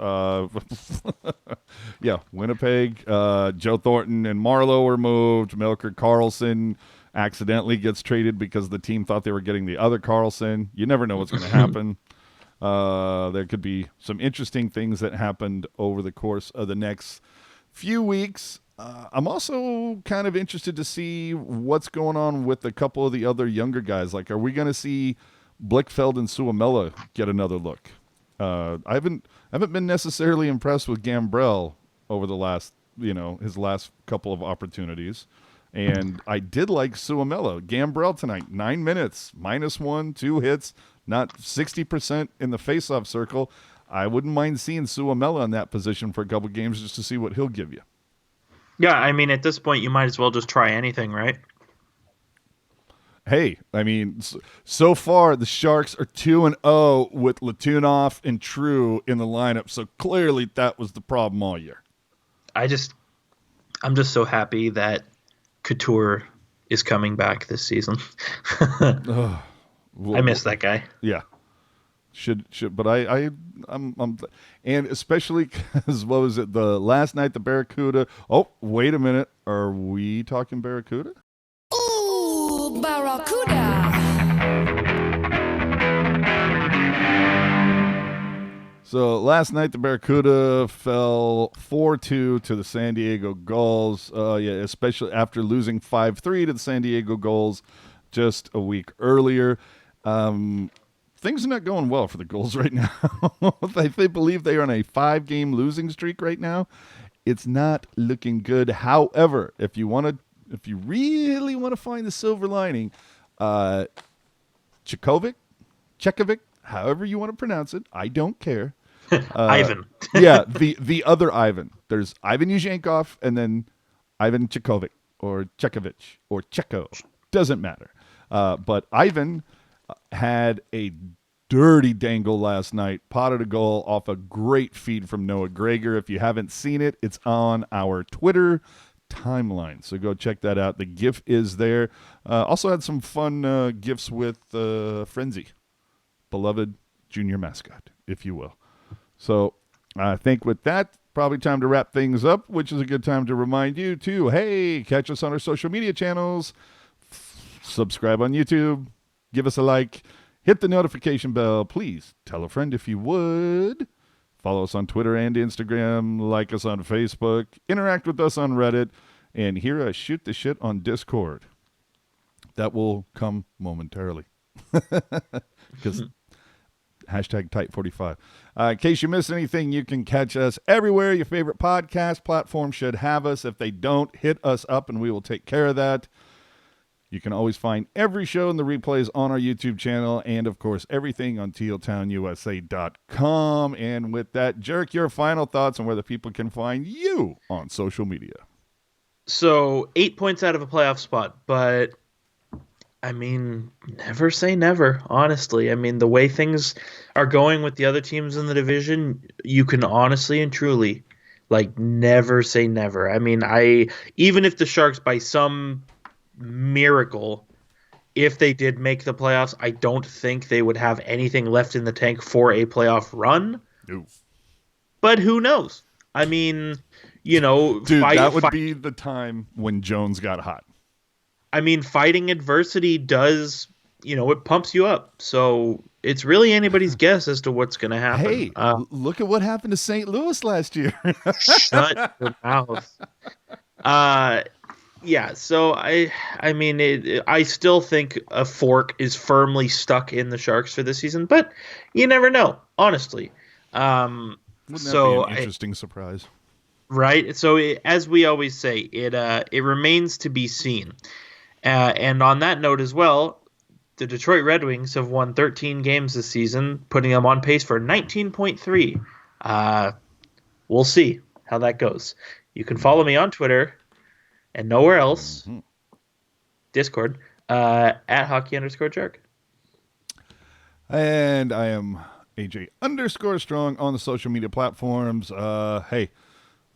Yeah, Winnipeg. Joe Thornton and Marlowe were moved. Melker Carlson accidentally gets traded because the team thought they were getting the other Carlson. You never know what's going to happen. There could be some interesting things that happened over the course of the next few weeks. I'm also kind of interested to see what's going on with a couple of the other younger guys. Like, are we going to see Blickfeld and Suomela get another look? I haven't been necessarily impressed with Gambrell over the last, his last couple of opportunities. And I did like Suomela. Gambrell tonight, 9 minutes, -1, 2 hits, not 60% in the faceoff circle. I wouldn't mind seeing Suomela in that position for a couple games just to see what he'll give you. Yeah, I mean, at this point, you might as well just try anything, right? Hey, I mean, so far the Sharks are 2-0 with Letunov and True in the lineup. So clearly that was the problem all year. I'm just so happy that Couture is coming back this season. I miss that guy. Yeah, should, but I'm, and especially because what was it? The last night the Barracuda. Oh, wait a minute, are we talking Barracuda? Ooh, Barracuda. So last night the Barracuda fell 4-2 to the San Diego Gulls. Especially after losing 5-3 to the San Diego Gulls just a week earlier. Things are not going well for the Gulls right now. They believe they are on a 5-game losing streak right now. It's not looking good. However, if you really want to find the silver lining, Chekovic, however you want to pronounce it, I don't care. Ivan. Yeah, the other Ivan. There's Ivan Yuzhenkov and then Ivan Chekovic or Chekovich or Cheko. Doesn't matter. But Ivan had a dirty dangle last night, potted a goal off a great feed from Noah Gregor. If you haven't seen it, it's on our Twitter timeline. So go check that out. The GIF is there. Also had some fun GIFs with Frenzy, beloved junior mascot, if you will. So I think with that, probably time to wrap things up, which is a good time to remind you to, hey, catch us on our social media channels, subscribe on YouTube, give us a like, hit the notification bell. Please tell a friend if you would. Follow us on Twitter and Instagram, like us on Facebook, interact with us on Reddit, and hear us shoot the shit on Discord. That will come momentarily. Because hashtag tight 45. In case you missed anything, you can catch us everywhere your favorite podcast platform should have us. If they don't, hit us up and we will take care of that. You can always find every show and the replays on our YouTube channel and, of course, everything on tealtownusa.com. And with that, Jerk, your final thoughts on where the people can find you on social media. So 8 points out of a playoff spot, but I mean, never say never, honestly. I mean, the way things are going with the other teams in the division, you can honestly and truly, never say never. I mean, even if the Sharks, by some miracle, if they did make the playoffs, I don't think they would have anything left in the tank for a playoff run. No. But who knows? I mean, dude, that would be the time when Jones got hot. I mean, fighting adversity does, it pumps you up. So it's really anybody's guess as to what's going to happen. Hey, look at what happened to St. Louis last year. Shut your mouth. Yeah, so I still think a fork is firmly stuck in the Sharks for this season, but you never know, honestly. Wouldn't that be an interesting surprise? Right? So as we always say, it remains to be seen. And on that note as well, the Detroit Red Wings have won 13 games this season, putting them on pace for 19.3. We'll see how that goes. You can follow me on Twitter and nowhere else, Discord, at hockey_jerk. And I am AJ_strong on the social media platforms. Hey,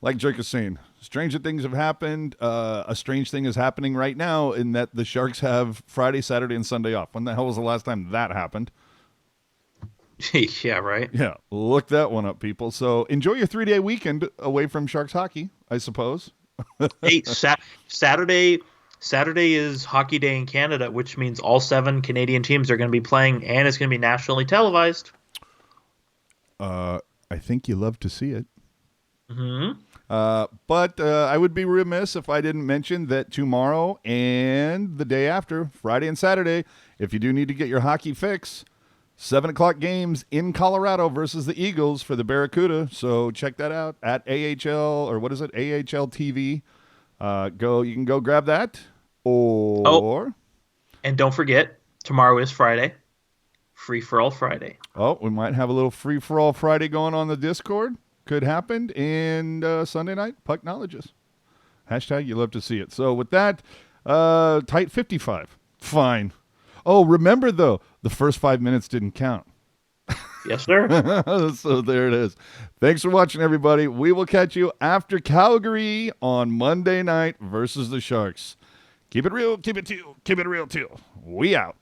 like Drake is saying, stranger things have happened. A strange thing is happening right now in that the Sharks have Friday, Saturday, and Sunday off. When the hell was the last time that happened? Yeah, right. Yeah, look that one up, people. So enjoy your 3-day weekend away from Sharks hockey, I suppose. Hey, Saturday is Hockey Day in Canada, which means all 7 Canadian teams are going to be playing, and it's going to be nationally televised. I think you love to see it. Mm-hmm. But I would be remiss if I didn't mention that tomorrow and the day after, Friday and Saturday, if you do need to get your hockey fix, 7 o'clock games in Colorado versus the Eagles for the Barracuda. So check that out at AHL, or what is it? AHL TV. You can go grab that. Or And don't forget, tomorrow is Friday. Free for all Friday. Oh, we might have a little free for all Friday going on the Discord. Could happen. And Sunday night, Pucknologist. Hashtag you love to see it. So with that, tight 55. Fine. Oh, remember though, the first 5 minutes didn't count. Yes, sir. So there it is. Thanks for watching, everybody. We will catch you after Calgary on Monday night versus the Sharks. Keep it real, keep it teal, keep it real, teal. We out.